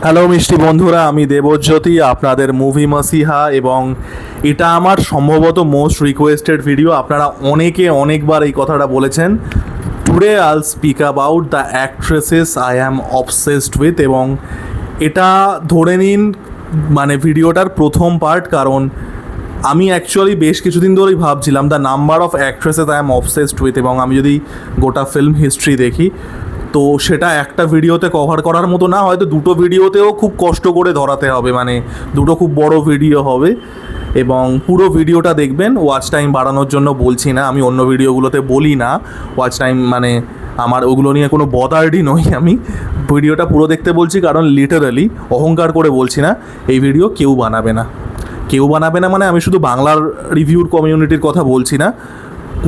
Hello মিষ্টি বন্ধুরা, আমি দেবজ্যোতি, আপনাদের মুভি মাসিহা, এবং এটা আমার সম্ভবত মোস্ট রিকোয়েস্টেড ভিডিও। আপনারা অনেকে অনেকবার এই কথাটা বলেছেন। টুডে আইল speak about the actresses I am obsessed with, এবং এটা ধরে নিন মানে ভিডিওটার প্রথম পার্ট, কারণ আমি অ্যাকচুয়ালি বেশ কিছুদিন ধরেই ভাবছিলাম the number of actresses I am obsessed with, এবং আমি যদি গোটা ফিল্ম হিস্ট্রি দেখি তো সেটা একটা ভিডিওতে কভার করার মতো না, হয়তো দুটো ভিডিওতেও খুব কষ্ট করে ধরাতে হবে, মানে দুটো খুব বড় ভিডিও হবে এবং পুরো ভিডিওটা দেখবেন। ওয়াচ টাইম বাড়ানোর জন্য বলছি না, আমি অন্য ভিডিওগুলোতে বলি না ওয়াচ টাইম, মানে আমার ওগুলো নিয়ে কোনো বদার্ডই নই। আমি ভিডিওটা পুরো দেখতে বলছি কারণ লিটারালি অহংকার করে বলছি না, এই ভিডিও কেউ বানাবে না। কেউ বানাবে না মানে আমি শুধু বাংলার রিভিউর কমিউনিটির কথা বলছি না,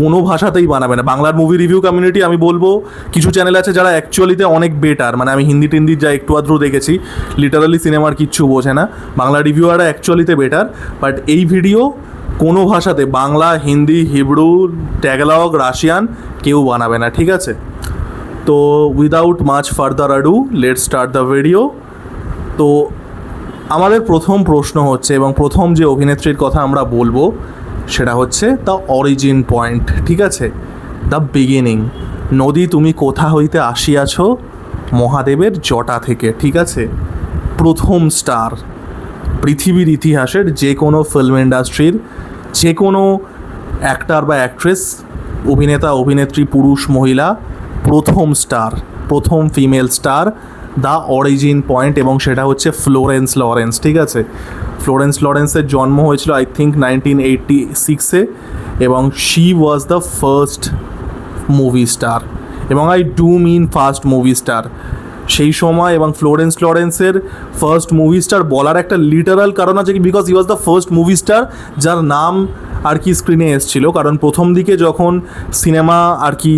কোনো ভাষাতেই বানাবে না। বাংলার মুভি রিভিউ কমিউনিটি আমি বলবো কিছু চ্যানেল আছে যারা অ্যাকচুয়ালিতে অনেক বেটার, মানে আমি হিন্দি টিন্দি যা একটু আধটু দেখেছি, লিটারালি সিনেমার কিচ্ছু বোঝে না, বাংলা রিভিউয়াররা অ্যাকচুয়ালিতে বেটার। বাট এই ভিডিও কোনো ভাষাতে, বাংলা, হিন্দি, হিব্রু, ট্যাগলগ, রাশিয়ান, কেউ বানাবে না, ঠিক আছে? তো without much further ado let's start the video. তো আমাদের প্রথম প্রশ্ন হচ্ছে, এবং প্রথম যে অভিনেত্রীর কথা আমরা বলবো সেটা হচ্ছে দ্য অরিজিন পয়েন্ট, ঠিক আছে? The beginning. নদী তুমি কোথা হইতে আসিয়াছ? মহাদেবের জটা থেকে, ঠিক আছে? প্রথম স্টার পৃথিবীর ইতিহাসের যে কোনো ফিল্ম ইন্ডাস্ট্রির যে কোনো অ্যাক্টর বা অ্যাক্ট্রেস, অভিনেতা অভিনেত্রী, পুরুষ মহিলা, প্রথম স্টার, প্রথম female star, the origin point, এবং সেটা হচ্ছে ফ্লোরেন্স লরেন্স, ঠিক আছে? ফ্লোরেন্স লরেন্সের জন্ম হয়েছিল আই থিঙ্ক 1986-এ, এবং she was the first movie star, এবং I do mean first movie star সেই সময়। এবং ফ্লোরেন্স লরেন্সের ফার্স্ট মুভি স্টার বলার একটা লিটারাল কারণ আছে, because he was the first movie star যার নাম আর কি স্ক্রিনে এসেছিল। কারণ প্রথম দিকে যখন সিনেমা আর কি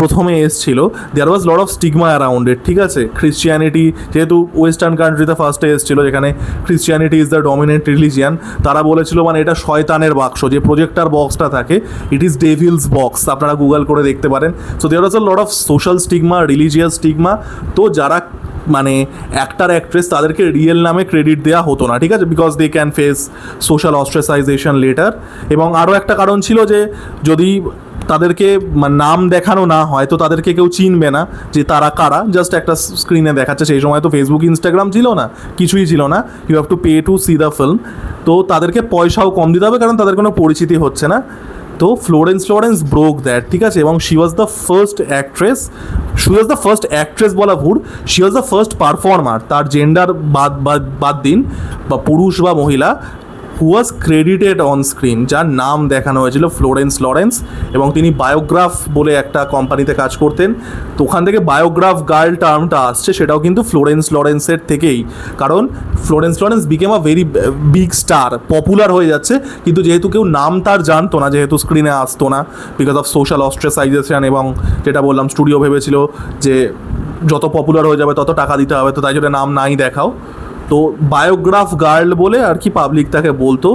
প্রথমে এসছিল, there was lot of stigma around it, ঠিক আছে? খ্রিশ্চিয়ানিটি, যেহেতু ওয়েস্টার্ন কান্ট্রিতে ফার্স্টে এসেছিলো, যেখানে Christianity is the dominant religion, তারা বলেছিল মানে এটা শয়তানের বাক্স, যে প্রজেক্টার বক্সটা থাকে, ইট ইজ ডেভিলস বক্স, আপনারা গুগল করে দেখতে পারেন। So there was a lot of social stigma, religious stigma. তো যারা মানে অ্যাক্টার অ্যাক্ট্রেস তাদেরকে রিয়েল নামে ক্রেডিট দেওয়া হতো না, ঠিক আছে? Because they can face social ostracisation later. এবং আরও একটা কারণ ছিল যে যদি তাদেরকে নাম দেখানো না হয় তো তাদেরকে কেউ চিনবে না যে তারা কারা, জাস্ট একটা স্ক্রিনে দেখাচ্ছে। সেই সময় তো ফেসবুক, ইনস্টাগ্রাম ছিল না, কিছুই ছিল না, you have to pay to see the film. তো তাদেরকে পয়সাও কম দিতে হবে কারণ তাদের কোনো পরিচিতি হচ্ছে না। তো ফ্লোরেন্স লরেন্স ব্রোক দ্যাট, ঠিক আছে? এবং she was the first actress, বলা ভুল, she was the first performer, তার জেন্ডার বাদ দিন, বা পুরুষ বা মহিলা, হু ওয়াজ ক্রেডিটেড অন স্ক্রিন, যার নাম দেখানো হয়েছিল ফ্লোরেন্স লরেন্স। এবং তিনি বায়োগ্রাফ বলে একটা কোম্পানিতে কাজ করতেন। তো ওখান থেকে বায়োগ্রাফ গার্ল টার্মটা আসছে, সেটাও কিন্তু ফ্লোরেন্স লরেন্সের থেকেই। কারণ Florence Lawrence became a very big star, popular হয়ে যাচ্ছে, কিন্তু যেহেতু কেউ নাম তার জানতো না, যেহেতু স্ক্রিনে আসতো না বিকজ অফ সোশ্যাল অস্ট্রেসাইজেশন, এবং যেটা বললাম স্টুডিও ভেবেছিল যে যত পপুলার হয়ে যাবে তত টাকা দিতে হবে, তো তাই জন্য নাম নাই দেখাও। তো বায়োগ্রাফ গার্ল বলে আর কি পাবলিক তাকে বলতো।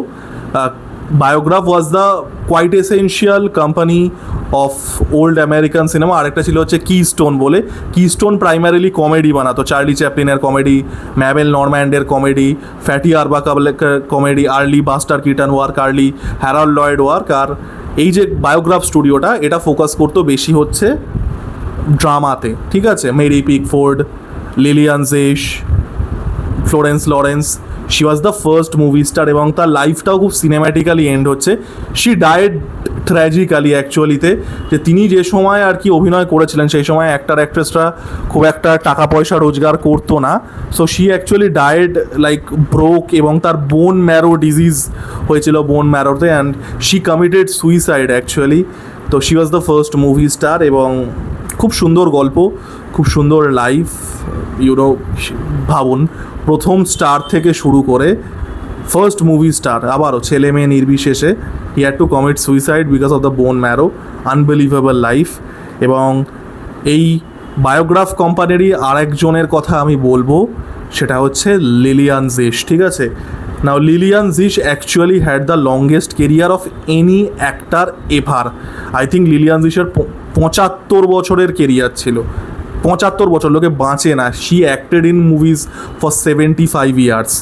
Biograph was the quite essential company of old American cinema. আরেকটা ছিল হচ্ছে কিস্টোন বলে। কিস্টোন প্রাইমারিলি কমেডি বানাতো, চার্লি চ্যাপলিনের কমেডি, ম্যাবেল নরম্যান্ডের কমেডি, ফ্যাটি আরবাকালের comedy, early Buster Keaton work, early Harold Lloyd work. আর এই যে বায়োগ্রাফ স্টুডিওটা, এটা ফোকাস করতো বেশি হচ্ছে ড্রামাতে, ঠিক আছে? Mary Pickford, Lillian Gish, Florence Lawrence, she was the first movie star, এবং তার লাইফটাও খুব সিনেম্যাটিক্যালি এন্ড হচ্ছে। শি ডায়েড ট্র্যাজিক্যালি অ্যাকচুয়ালিতে, যে তিনি যে সময় আর কি অভিনয় করেছিলেন সেই সময় অ্যাক্টার অ্যাক্ট্রেসরা খুব একটা টাকা পয়সা রোজগার করতো না। So she actually died like broke, এবং তার বোন ম্যারো ডিজিজ হয়েছিল, বোন ম্যারোতে, and she committed suicide actually. তো she was the first movie star, এবং খুব সুন্দর গল্প, খুব সুন্দর লাইফ, ইউনো। ভাবুন, প্রথম স্টার থেকে শুরু করে ফার্স্ট মুভি স্টার, আবারও ছেলে মেয়ে নির্বিশেষে, he had to commit suicide because of the bone marrow. Unbelievable life. এবং এই বায়োগ্রাফ কোম্পানিরই আরেকজনের কথা আমি বলবো, সেটা হচ্ছে লিলিয়ান জিশ, ঠিক আছে? Now Lillian Gish actually had the longest career of any actor ever. I think Lillian জিশের 75 বছরের কেরিয়ার ছিল, 75 বছর, লোকে বাঁচে না। She acted in movies for 75 years,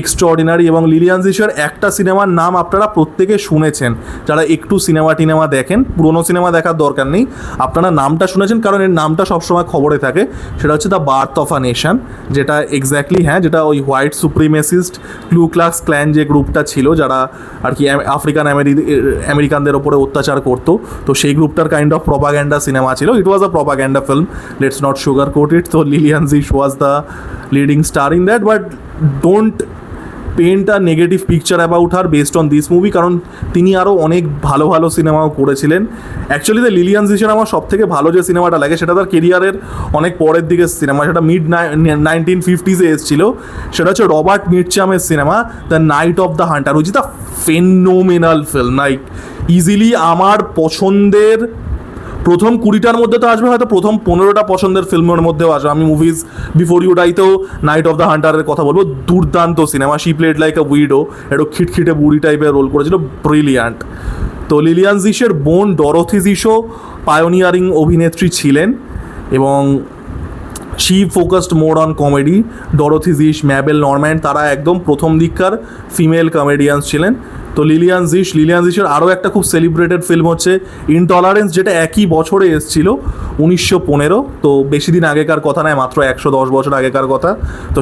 extraordinary. এবং লিলিয়ান জিশের একটা সিনেমার নাম আপনারা প্রত্যেকে শুনেছেন, যারা একটু সিনেমা দেখেন, পুরোনো সিনেমা দেখার দরকার নেই, আপনারা নামটা শুনেছেন, কারণ এর নামটা সবসময় খবরে থাকে। সেটা হচ্ছে the birth of a nation, যেটা এক্স্যাক্টলি, হ্যাঁ, যেটা ওই হোয়াইট সুপ্রিমেসিস্ট ক্লু ক্লাক্স ক্ল্যান যে গ্রুপটা ছিল, যারা আর কি আমেরিকানদের ওপরে অত্যাচার করতো, তো সেই গ্রুপটার কাইন্ড অফ প্রপাগ্যান্ডা সিনেমা ছিল। It was a propaganda film, let's not sugar coat it. তো Lillian Gish was the leading star in that, but don't paint a negative picture about her based on this movie, কারণ তিনি আরও অনেক ভালো ভালো সিনেমাও করেছিলেন। অ্যাকচুয়ালি দ্য লিলিয়ান জিশের আমার সব থেকে ভালো যে সিনেমাটা লাগে, সেটা তার কেরিয়ারের অনেক পরের দিকে সিনেমা, সেটা মিড 1950s এসেছিল। সেটা হচ্ছে রবার্ট মিটচামের cinema the night of the hunter, which is the phenomenal film. Like easily আমার পছন্দের প্রথম 20টার মধ্যে তো আসবে, হয়তো প্রথম 15টা পছন্দের ফিল্মের মধ্যেও আসবে। আমি মুভিজ বিফোর ইউ ডাইতেও নাইট অফ দ্য হান্টারের কথা বলবো, দুর্দান্ত cinema. She played like a widow, একটু খিটখিটে বুড়ি টাইপের রোল করেছিল, ব্রিলিয়ান্ট। তো লিলিয়ান জিশের বোন ডরোথি জিশও পায়োনিয়ারিং অভিনেত্রী ছিলেন, এবং she focused more on comedy. Dorothy Gish, Mabel Normand, তারা একদম প্রথম দিককার ফিমেল কমেডিয়ান্স ছিলেন। তো লিলিয়ান জিশের আরও একটা খুব সেলিব্রেটেড ফিল্ম হচ্ছে ইনটলারেন্স, যেটা একই বছরে এসেছিল 1915, তো বেশি দিন আগেকার কথা নয়, মাত্র 110 বছর আগেকার কথা। তো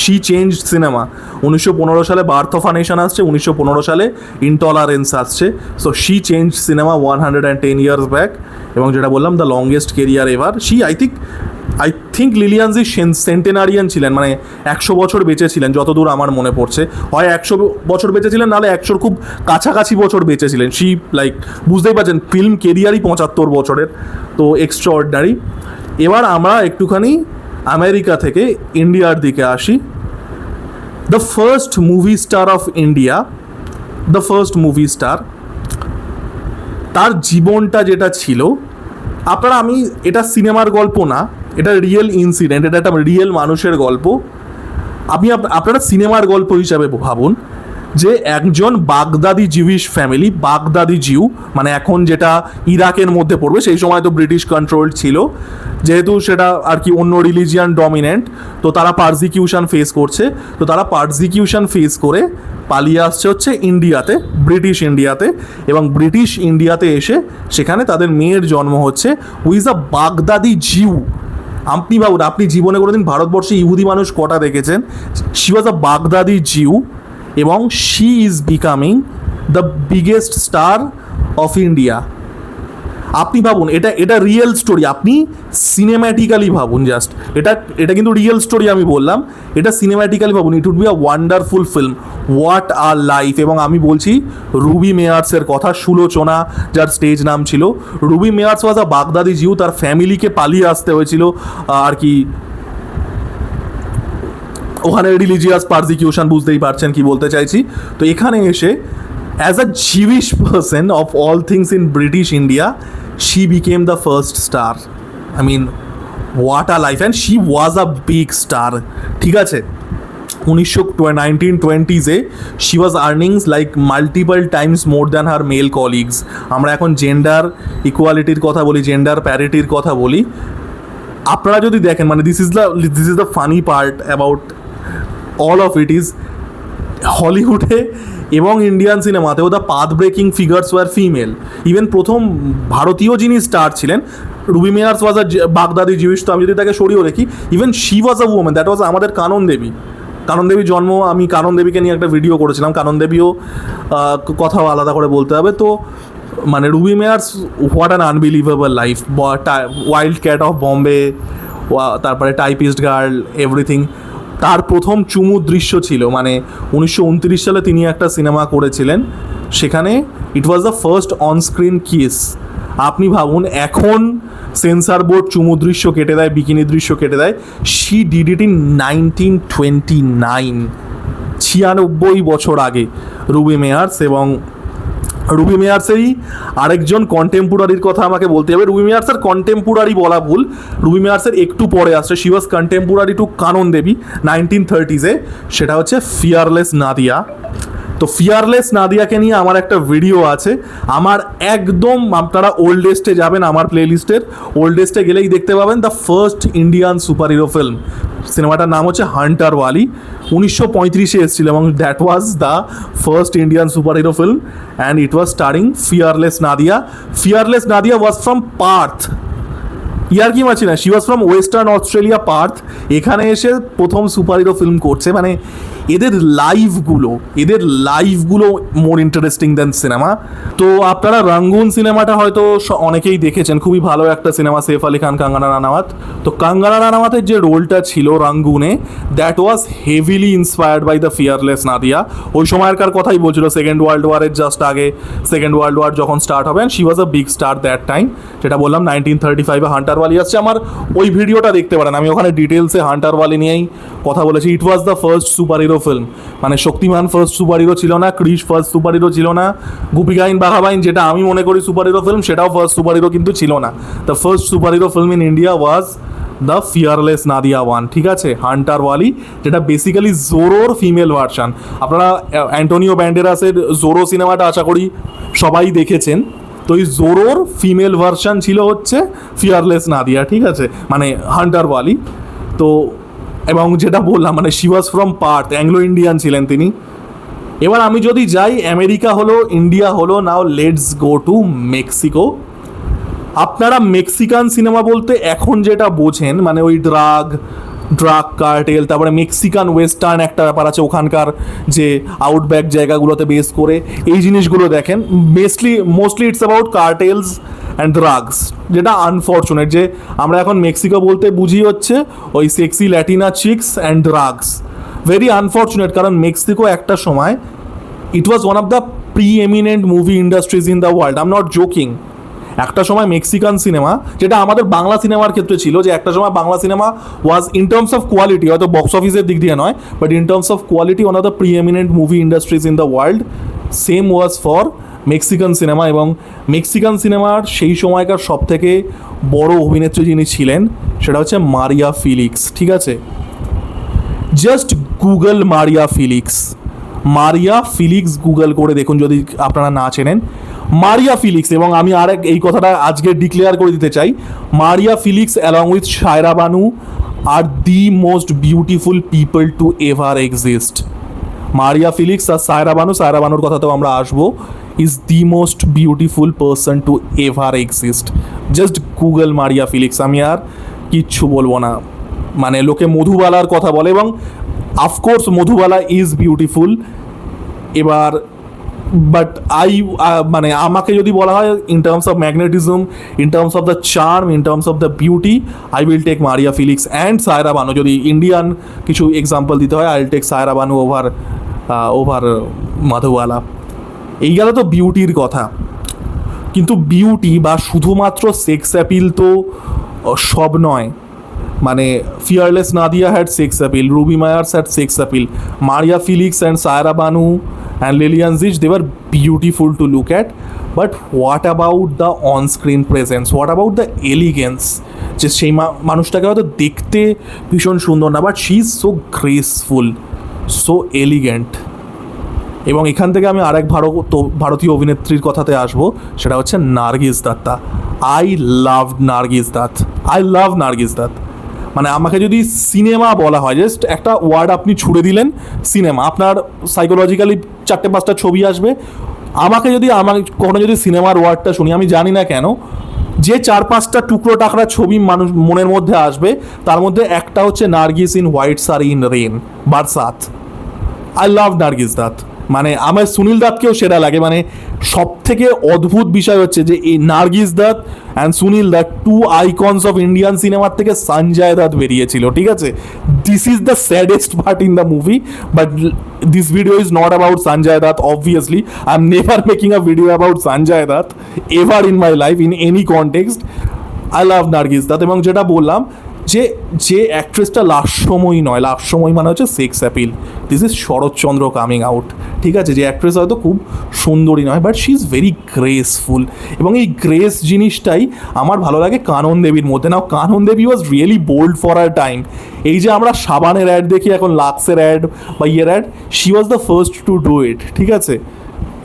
শি চেঞ্জ সিনেমা। 1915 সালে বার্থ অফ আ নেশন আসছে, 1915 সালে ইনটলারেন্স আসছে। So she change cinema 110 years back, এবং যেটা বললাম the longest career ever. I think Lillian জি সেন্টেনারিয়ান ছিলেন, মানে 100 বছর বেঁচে ছিলেন যতদূর আমার মনে পড়ছে। হয় 100 বছর বেঁচে ছিলেন, নাহলে 100-র খুব কাছাকাছি বছর বেঁচে ছিলেন। শি লাইক, বুঝতেই পারছেন, ফিল্ম কেরিয়ারই 75 বছরের, তো এক্সট্রাঅর্ডিনারি। এবার আমরা একটুখানি আমেরিকা থেকে ইন্ডিয়ার দিকে আসি। The first movie star of India, the first movie star, তার জীবনটা যেটা ছিল, আমি এটা সিনেমার গল্প না, এটা রিয়েল ইনসিডেন্ট, এটা একটা রিয়েল মানুষের গল্প। আপনারা সিনেমার গল্প হিসাবে ভাবুন যে একজন বাগদাদি জিউইশ ফ্যামিলি, বাগদাদি জিউ মানে এখন যেটা ইরাকের মধ্যে পড়বে, সেই সময় তো ব্রিটিশ কন্ট্রোল ছিল, যেহেতু সেটা আর কি অন্য রিলিজিয়ান ডমিনেন্ট, তো তারা পারজিকিউশন ফেস করছে। তো তারা পারজিকিউশন ফেস করে পালিয়ে আসছে হচ্ছে ইন্ডিয়াতে, ব্রিটিশ ইন্ডিয়াতে, এবং ব্রিটিশ ইন্ডিয়াতে এসে সেখানে তাদের মেয়ের জন্ম হচ্ছে, হু ইজ আ বাগদাদি জিউ। আপনি ভাবুন, আপনি জীবনে কোনোদিন ভারতবর্ষে ইহুদি মানুষ কটা দেখেছেন? শি ওয়াজ আ বাগদাদি জিউ, এবং she is becoming the biggest star of India. আপনি ভাবুন, এটা রিয়েল স্টোরি, আপনি সিনেম্যাটিক্যালি ভাবুন, জাস্ট এটা কিন্তু রিয়েল স্টোরি আমি বললাম, এটা সিনেম্যাটিক্যালি ভাবুন। It would be a wonderful film, what a life. এবং আমি বলছি রুবি মেয়ার্সের কথা, সুলোচনা যার স্টেজ নাম ছিল। রুবি মেয়ার্স ওয়াজ আ বাগদাদি জিউ, তার ফ্যামিলিকে পালিয়ে আসতে হয়েছিল আর কি, ওখানে রিলিজিয়াস পারজিকিউশন, বুঝতেই পারছেন কি বলতে চাইছি। তো এখানে এসে as a Jewish person of all things in British India, she became the first star. I mean, what a life, and she was a big star. ঠিক আছে, 1920s she was earning like multiple times more than her male colleagues. আমরা এখন gender ইকুয়ালিটির কথা বলি, gender প্যারিটির কথা বলি। আপনারা যদি দেখেন, মানে this is the funny part about all of it is, হলিউডে এবং ইন্ডিয়ান সিনেমাতেও the path breaking figures were female. Even প্রথম ভারতীয় যিনি স্টার ছিলেন, Ruby Myers was a Baghdadi Jewish, তো আমি যদি তাকে সরিয়েও রেখি, even she was a woman, that was আমাদের কানন দেবী। কানন দেবীর জন্ম, আমি কানন দেবীকে নিয়ে একটা ভিডিও করেছিলাম, কানন দেবীও কথাও আলাদা করে বলতে হবে। তো মানে Ruby Meyers, what an unbelievable life, wild cat of Bombay, তারপরে টাইপিস্ট গার্ল, এভরিথিং। তার প্রথম চুমুর দৃশ্য ছিল, মানে 1929 সালে তিনি একটা সিনেমা করেছিলেন, সেখানে it was the first on screen kiss. আপনি ভাবুন, এখন সেন্সার বোর্ড চুমুর দৃশ্য কেটে দেয়, বিকিনি দৃশ্য কেটে দেয়। শি ডিড ইট ইন 1929, 96 বছর আগে রুবি মেয়ার্স। এবং রুবি মেয়ার্সেরই আরেকজন কন্টেম্পোরারির কথা আমাকে বলতে হবে। রুবি মেয়ার্সের কন্টেম্পোরারি বলা ভুল, রুবি মেয়ার্সের একটু পরে আসছে। She was contemporary to Kanan Devi 1930s, সেটা হচ্ছে ফিয়ারলেস নাদিয়া। তো ফিয়ারলেস নাদিয়াকে নিয়ে আমার একটা ভিডিও আছে, আমার একদম আপনারা ওল্ডেস্টে যাবেন, আমার প্লেলিস্টের ওল্ডেস্টে গেলেই দেখতে পাবেন the first Indian super hero film. সিনেমাটার নাম হচ্ছে হান্টারওয়ালি, 1935-এ এসেছিল এবং that was the first Indian super hero film and it was starring fearless Nadia. Fearless Nadia was from Perth, ইয়ার কি মাছি না, she was from western Australia Perth. এখানে এসে প্রথম সুপার হিরো ফিল্ম করছে। মানে এদের লাইভগুলো মোর ইন্টারেস্টিং দ্যান সিনেমা। তো আপনারা রঙ্গুন সিনেমাটা হয়তো অনেকেই দেখেছেন, খুবই ভালো একটা সিনেমা, সেফ আলি খান, কাঙ্গনা রানাওয়াত। তো কাঙ্গনা রানাওয়াতের যে রোলটা ছিল রঙ্গুনে, that was heavily inspired by the fearless Nadia. ওই সময়কার কথাই বলছিল, সেকেন্ড ওয়ার্ল্ড ওয়ারের জাস্ট আগে, সেকেন্ড ওয়ার্ল্ড ওয়ার যখন স্টার্ট হবে, she was a big star that time. যেটা বললাম 1935-এ হান্টারওয়ালি আসছে, আমার ওই ভিডিওটা দেখতে পারেন, আমি ওখানে ডিটেলসে হান্টারওয়ালি নিয়েই কথা বলেছি। It was the first super hero film, মানে শক্তিমান ফার্স্ট সুপার হিরো ছিল না, ক্রিশ ফার্স্ট সুপার হিরো ছিল না, গুপিগাইন বাঘাবাইন যেটা আমি মনে করি সুপার হিরো ফিল্ম সেটাও ফার্স্ট সুপার হিরো কিন্তু ছিল না। The first super hero film in India was the fearless Nadia one, ঠিক আছে, হান্টারওয়ালি, যেটা বেসিক্যালি জোরোর ফিমেল ভার্সান। আপনারা অ্যান্টোনিও ব্যান্ডেরাসের জোরো সিনেমাটা আশা করি সবাই দেখেছেন। তো এই জোরোর ফিমেল ভার্সান ছিল হচ্ছে ফিয়ারলেস নাদিয়া, ঠিক আছে, মানে হান্টারওয়ালি। তো এবং যেটা বললাম, মানে she was from Partha, Anglo Indian ছিলেন তিনি। এবার আমি যদি যাই, আমেরিকা হলো, ইন্ডিয়া হলো, now let's go to Mexico. আপনারা মেক্সিকান সিনেমা বলতে এখন যেটা বোঝেন, মানে ওই ড্রাগ কার্টেল, তারপরে মেক্সিকান ওয়েস্টার্ন একটা ব্যাপার আছে, ওখানকার যে আউটব্যাক জায়গাগুলোতে বেস করে এই জিনিসগুলো দেখেন। Mostly it's about cartels and drugs, যেটা আনফর্চুনেট যে আমরা এখন মেক্সিকো বলতে বুঝি হচ্ছে ওই sexy Latina chicks and drugs. Very unfortunate, কারণ মেক্সিকো একটা সময় it was one of the pre eminent movie industries in the world, I am not joking. একটা সময় মেক্সিকান সিনেমা, যেটা আমাদের বাংলা সিনেমার ক্ষেত্রে ছিল, যে একটা সময় Bangla cinema was in terms of quality, হয়তো বক্স অফিসের দিক দিয়ে নয়, but in terms of quality one of the pre eminent movie industries in the world. Same was for Mexican cinema. এবং মেক্সিকান সিনেমার সেই সময়কার সব থেকে বড় অভিনেত্রী যিনি ছিলেন সেটা হচ্ছে মারিয়া ফিলিক্স, ঠিক আছে। জাস্ট গুগল মারিয়া ফিলিক্স গুগল করে দেখুন যদি আপনারা না চেনেন মারিয়া ফিলিক্স। এবং আমি এই কথাটা আজকে ডিক্লেয়ার করে দিতে চাই, Maria Felix along with Saira Banu আর the most beautiful people to ever exist. Maria Felix আর সায়রা বানুর কথাতেও আমরা আসবো, is the most beautiful person to ever exist. Just Google Maria Felix, আমি আর কিচ্ছু বলবো না। মানে লোকে মধুবালার কথা বলে, এবং অফকোর্স মধুবালা ইজ বিউটিফুল। এবার বাট মানে আমাকে যদি বলা হয় in terms of magnetism, in terms of the charm, in terms of the beauty, I will take Maria Felix and Saira Banu. যদি ইন্ডিয়ান কিছু এক্সাম্পল দিতে হয়, I will take Saira Banu over Madhubala. এই গেল তো বিউটির কথা, কিন্তু বিউটি বা শুধুমাত্র সেক্স অ্যাপিল তো সব নয়। মানে fearless Nadia had sex appeal, Ruby Myers had sex appeal, Maria Felix and Saira Banu and Lillian Gish, they were beautiful to look at. But what about the on-screen presence? What about the elegance? যে সেই মানুষটাকে হয়তো দেখতে ভীষণ সুন্দর না, but she is so graceful, so elegant. এবং এখান থেকে আমি আরেক ভারতীয় অভিনেত্রীর কথাতে আসবো, সেটা হচ্ছে নার্গিস দত্তা। I love Nargis Dutt. মানে আমাকে যদি সিনেমা বলা হয়, জাস্ট একটা ওয়ার্ড আপনি ছুড়ে দিলেন সিনেমা, আপনার সাইকোলজিক্যালি 4-5টা ছবি আসবে। আমার কখনো যদি সিনেমার ওয়ার্ডটা শুনি, আমি জানি না কেন, যে 4-5টা টুকরো টাকরা ছবি মানুষ মনের মধ্যে আসবে, তার মধ্যে একটা হচ্ছে Nargis in white sari in rain, Barsaat. I love Nargis Dutt. মানে আমার সুনীল দত্তকেও সেরা লাগে। মানে সব থেকে অদ্ভুত বিষয় হচ্ছে যে এই Nargis Dutt and Sunil Dutt, two icons of Indian সিনেমার থেকে সঞ্জয় দত্ত বেরিয়েছিল, ঠিক আছে। This is the saddest part in the movie, but this video is not about Sanjay Dutt obviously. I am never making a video about Sanjay Dutt ever in my life in any context. I love Nargis Dutt. এবং যেটা বললাম, যে যে অ্যাক্ট্রেসটা লাস্যময়ী নয়, লাস্যময়ী মানে হচ্ছে sex appeal, this is Saratchandra coming out, ঠিক আছে? যে অ্যাক্ট্রেস হয়তো খুব সুন্দরী নয়, but she is very graceful, এবং এই গ্রেস জিনিসটাই আমার ভালো লাগে কানন দেবীর মধ্যে। Now Kanan Devi was really bold for her time. এই যে আমরা সাবানের অ্যাড দেখি এখন, লাক্সের অ্যাড বা ইয়ের ad, she was the first to do it, ঠিক আছে?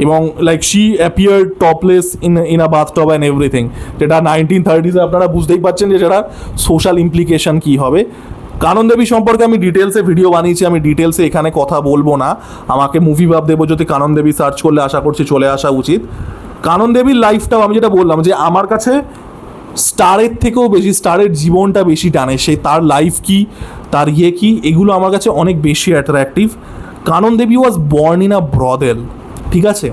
এবং like she appeared topless in a bathtub and everything, যেটা 1930s আপনারা বুঝতেই পারছেন যে সেটা সোশ্যাল ইমপ্লিকেশন কী হবে। কানন দেবী সম্পর্কে আমি ডিটেলসে ভিডিও বানিয়েছি, আমি ডিটেলসে এখানে কথা বলবো না। আমাকে মুভি ভাব দেবো যদি কানন দেবী সার্চ করলে আশা করছি চলে আসা উচিত। কানন দেবীর লাইফটাও আমি যেটা বললাম যে আমার কাছে স্টারের থেকেও বেশি, স্টারের জীবনটা বেশি টানে, সে তার লাইফ কি, তার ইয়ে কি, এগুলো আমার কাছে অনেক বেশি attractive. Kanan Devi was born in a brothel, ঠিক আছে?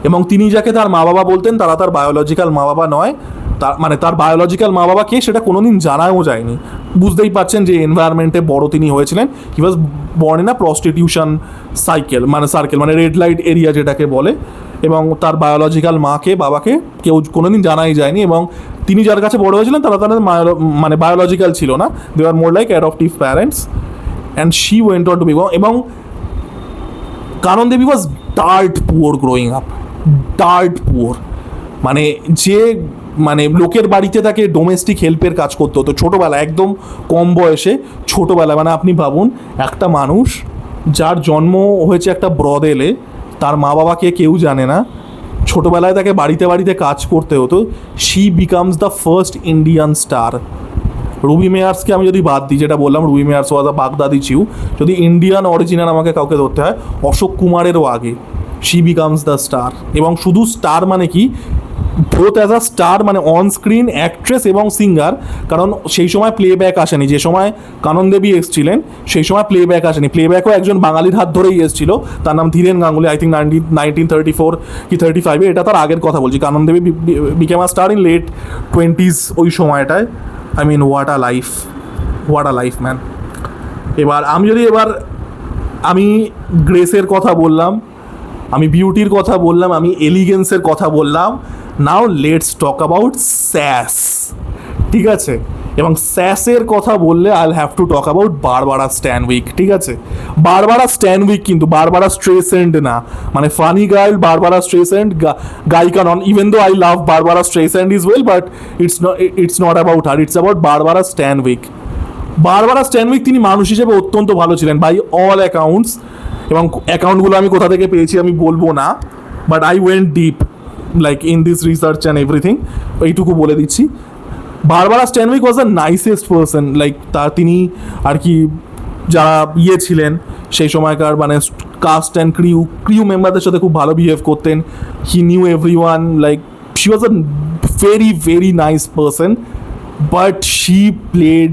এবং তিনি যাকে তার মা বাবা বলতেন তারা তার বায়োলজিক্যাল মা বাবা নয়, তার মানে তার বায়োলজিক্যাল মা বাবা কে সেটা কোনোদিন জানাও যায়নি। বুঝতেই পারছেন যে এনভায়রনমেন্টে বড় তিনি হয়েছিলেন। He was born in a prostitution circle, মানে রেড লাইট এরিয়া যেটাকে বলে, এবং তার বায়োলজিক্যাল মাকে বাবাকে কেউ কোনোদিন জানাই যায়নি, এবং তিনি যার কাছে বড় হয়েছিলেন তারা তাদের মানে বায়োলজিক্যাল ছিল না, they are more like adoptive parents, and she went on to be, এবং Kanan Devi was dirt poor growing up, dirt poor, মানে যে মানে লোকের বাড়িতে তাকে ডোমেস্টিক হেল্পের কাজ করতে হতো ছোটোবেলায়, একদম কম বয়সে, ছোটোবেলায়। মানে আপনি ভাবুন একটা মানুষ যার জন্ম হয়েছে একটা ব্রদেলে, তার মা বাবাকে কেউ জানে না, ছোটোবেলায় তাকে বাড়িতে বাড়িতে কাজ করতে হতো। She becomes the first Indian star. Ruby মেয়ার্সকে আমি যদি বাদ দিই, যেটা বললাম রুবি মেয়ার্স ওয়াজ আ বাগদাদি জিউ, যদি ইন্ডিয়ান অরিজিনাল আমাকে কাউকে ধরতে হয়, অশোক কুমারেরও আগে শি বিকামস দ্য স্টার। এবং শুধু স্টার মানে কি, বোথ অ্যাজ আ স্টার, মানে অন স্ক্রিন অ্যাক্ট্রেস এবং সিঙ্গার, কারণ সেই সময় প্লেব্যাক আসেনি। যে সময় কানন দেবী এসছিলেন সেই সময় প্লেব্যাক আসেনি, প্লেব্যাকও একজন বাঙালির হাত ধরেই এসেছিল, তার নাম ধীরেন গাঙ্গুলি, আই থিঙ্ক 1934 কি 35-এ, এটা তার আগের কথা বলছি। Kanan Devi became a star in late 20s, ওই সময়টায়। I mean what a life, what a life man. আমি গ্রেসের কথা বললাম, আমি বিউটির কথা বললাম, আমি এলিগেন্সের কথা বললাম। নাও লেটস টক অ্যাবাউট স্যাস, ঠিক আছে? এবং স্যাসের কথা বললে I have to talk about Barbara Stanwyck, ঠিক আছে? বারবারা স্ট্যানউইক কিন্তু বারবারা স্ট্রেসেন্ড না, মানে ফানি গার্ল বারবারা স্ট্রেসেন্ড, গায়িকা নন। Even though I love Barbara Streisand is well, but it's not about her, it's about Barbara Stanwyck. Barbara Stanwyck তিনি মানুষ হিসেবে অত্যন্ত ভালো ছিলেন বাই অল অ্যাকাউন্টস, এবং অ্যাকাউন্টগুলো আমি কোথা থেকে পেয়েছি আমি বলবো না, but I went deep like in this research and everything, এইটুকু বলে দিচ্ছি। Barbara Stanwyck was the nicest person, like তিনি আর কি যারা ছিলেন সেই সময়কার, মানে কাস্ট অ্যান্ড ক্রিউ মেম্বারদের সাথে খুব ভালো বিহেভ করতেন। He knew everyone, like she was a very very nice person, but she played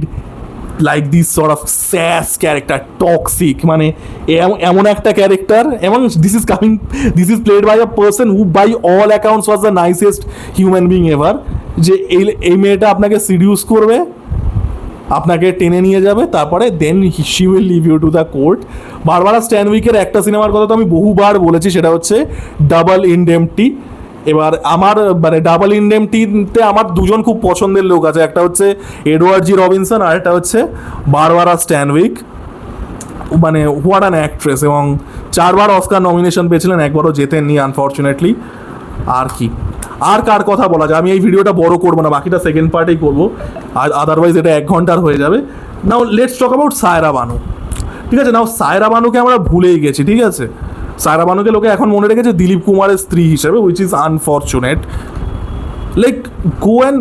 like this sort of sass character, toxic, মানে এমন একটা ক্যারেক্টার, এবং this is played by a person who by all accounts was the nicest human being ever. যে এই মেয়েটা আপনাকে seduce করবে, আপনাকে টেনে নিয়ে যাবে, তারপরে then she will leave you to the court. Barbara স্ট্যানউইকের একটা সিনেমার কথা তো আমি বহুবার বলেছি, সেটা হচ্ছে ডাবল ইনডেমটি। এবার আমার মানে ডাবল ইনডেমটিতে আমার দুজন খুব পছন্দের লোক আছে, একটা হচ্ছে এডওয়ার্ড জি রবিনসন, আর একটা হচ্ছে বারবারা স্ট্যানউইক। মানে হোয়াট অ্যান অ্যাক্ট্রেস, এবং 4বার অস্কার নমিনেশন পেয়েছিলেন, একবারও জেতেননি আনফর্চুনেটলি। আর কি, আর কার কথা বলা যায়? আমি এই ভিডিওটা বড় করবো না, বাকিটা সেকেন্ড পার্টেই করবো, আর আদারওয়াইজ এটা 1 ঘন্টার হয়ে যাবে। Now let's talk about Saira Banu, ঠিক আছে? নাও সায়রা বানুকে আমরা ভুলেই গেছি, ঠিক আছে? সায়রা বানুকে লোকে এখন মনে রেখেছে দিলীপ কুমারের স্ত্রী হিসেবে, which is unfortunate. Like go and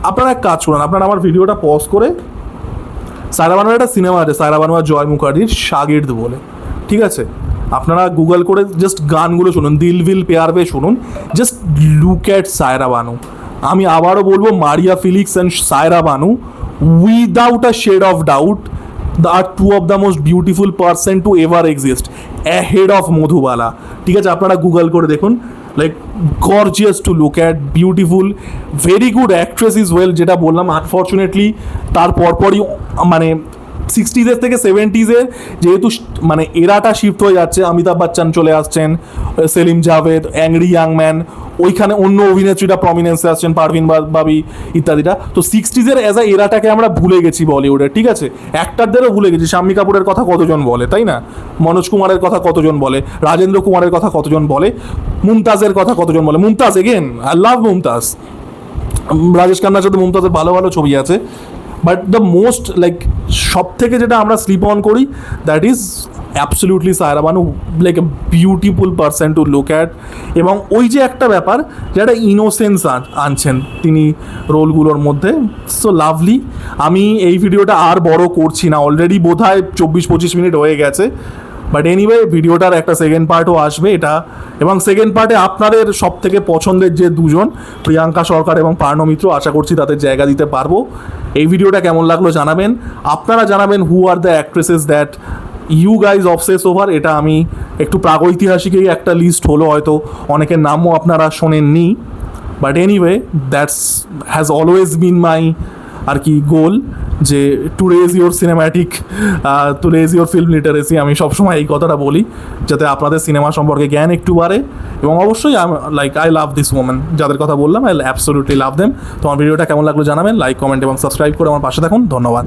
আপনারা এক কাজ করেন, আপনারা আমার ভিডিওটা পজ করে, সায়রা বানুর একটা সিনেমা আছে সায়রা বানু আর জয় মুখার্জির, শাগির্দ বলে, ঠিক আছে? আপনারা গুগল করে জাস্ট গানগুলো শুনুন, দিল উইল প্যার বে শুনুন, just look at Saira Banu. আমি আবারও বলবো, Maria Felix and Saira Banu, without a shade of doubt, are two of the most beautiful person to ever exist, ahead of Madhubala, ঠিক আছে? আপনারা গুগল করে দেখুন, like gorgeous to look at, beautiful, very good actress is well, যেটা বললাম। Unfortunately তার পরপরই মানে সিক্সটিজের থেকে সেভেন্টিজে যেহেতু মানে এরাটা শিফট হয়ে যাচ্ছে, অমিতাভ বচ্চন চলে আসছেন, Salim Javed, angry young man, ওইখানে অন্য অভিনেত্রীরা প্রমিনেন্সে আসছেন, পারভিন বাবি ইত্যাদিটা। তো সিক্সটিজের অ্যাজ আ এরাটাকে আমরা ভুলে গেছি বলিউডের, ঠিক আছে, অ্যাক্টারদেরও ভুলে গেছি। শাম্মী কাপুরের কথা কতজন বলে, তাই না? মনোজ কুমারের কথা কতজন বলে, রাজেন্দ্র কুমারের কথা কতজন বলে, মুমতাজের কথা কতজন বলে। Mumtaz, again I love Mumtaz, Rajesh খান্নার সাথে মুমতাজের ভালো ভালো ছবি আছে। বাট দ্য মোস্ট লাইক সব থেকে যেটা আমরা স্লিপ অন করি, that is absolutely Saira Banu, like a beautiful person to look at. এবং ওই যে একটা ব্যাপার, যেটা ইনোসেন্স আনছেন তিনি রোলগুলোর মধ্যে, সো লাভলি। আমি এই ভিডিওটা আর বড় করছি না, অলরেডি বোধহয় 24-25 মিনিট হয়ে গেছে। বাট এনিওয়ে, ভিডিওটার একটা সেকেন্ড পার্টও আসবে এটা, এবং সেকেন্ড পার্টে আপনাদের সব থেকে পছন্দের যে দুজন, প্রিয়াঙ্কা সরকার এবং পার্ণ মিত্র, আশা করছি তাদের জায়গা দিতে পারবো। এই ভিডিওটা কেমন লাগলো জানাবেন, আপনারা জানাবেন who are the actresses that you guys obsess over. এটা আমি একটু প্রাগৈতিহাসিকই একটা লিস্ট হলো, হয়তো অনেকের নামও আপনারা শোনেননি। But anyway, that's has always been my আর কি গোল, যে to raise your cinematic, to raise your film literacy. আমি সবসময় এই কথাটা বলি, যাতে আপনাদের সিনেমা সম্পর্কে জ্ঞান একটু বাড়ে। এবং অবশ্যই like I love this women, যাদের কথা বললাম, আই অ্যাবসলিউটলি লাভ দেম। তোমার ভিডিওটা কেমন লাগলো জানাবেন, লাইক, কমেন্ট এবং সাবস্ক্রাইব করে আমার পাশে থাকুন। ধন্যবাদ।